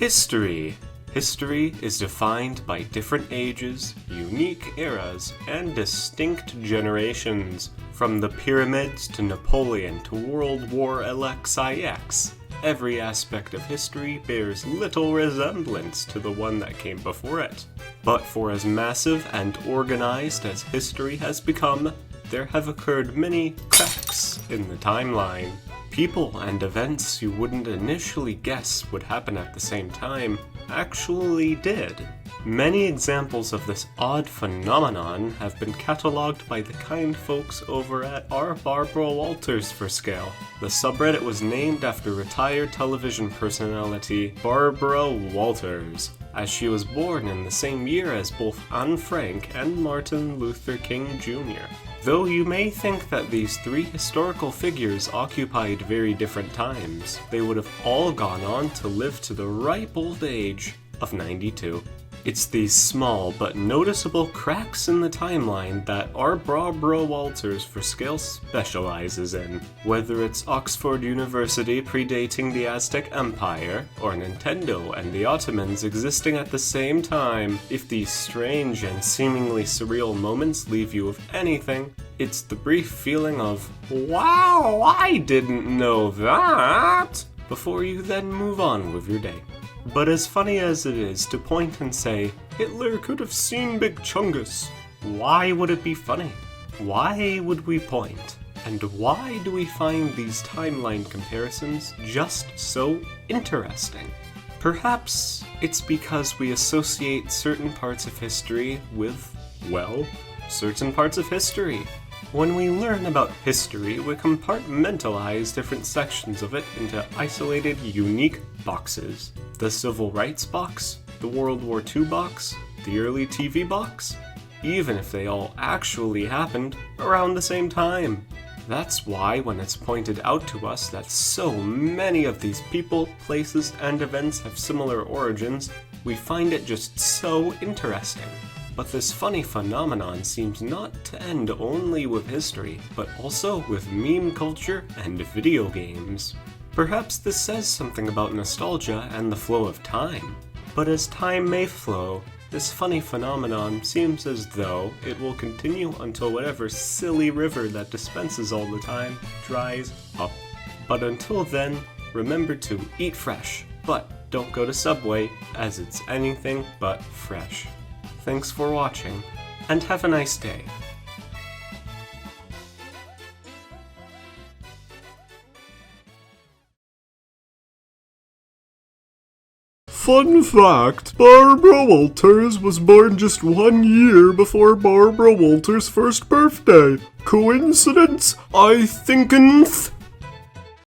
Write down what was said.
History. History is defined by different ages, unique eras, and distinct generations. From the pyramids to Napoleon to World War LXIX, every aspect of history bears little resemblance to the one that came before it. But for as massive and organized as history has become, there have occurred many cracks in the timeline. People and events you wouldn't initially guess would happen at the same time actually did. Many examples of this odd phenomenon have been catalogued by the kind folks over at r Barbara Walters for scale. The subreddit was named after retired television personality Barbara Walters, as she was born in the same year as both Anne Frank and Martin Luther King Jr. Though you may think that these three historical figures occupied very different times, they would have all gone on to live to the ripe old age of 92. It's these small but noticeable cracks in the timeline that r Barbara Walters for scale specializes in. Whether it's Oxford University predating the Aztec Empire, or Nintendo and the Ottomans existing at the same time, if these strange and seemingly surreal moments leave you with anything, it's the brief feeling of, "Wow, I didn't know that!" before you then move on with your day. But as funny as it is to point and say, Hitler could have seen Big Chungus, why would it be funny? Why would we point? And why do we find these timeline comparisons just so interesting? Perhaps it's because we associate certain parts of history with, well, certain parts of history. When we learn about history, we compartmentalize different sections of it into isolated, unique boxes. The Civil Rights box, the World War II box, the early TV box, even if they all actually happened around the same time. That's why when it's pointed out to us that so many of these people, places, and events have similar origins, we find it just so interesting. But this funny phenomenon seems not to end only with history, but also with meme culture and video games. Perhaps this says something about nostalgia and the flow of time. But as time may flow, this funny phenomenon seems as though it will continue until whatever silly river that dispenses all the time dries up. But until then, remember to eat fresh, but don't go to Subway, as it's anything but fresh. Thanks for watching, and have a nice day. Fun fact, Barbara Walters was born just 1 year before Barbara Walters' first birthday. Coincidence? I think'n't.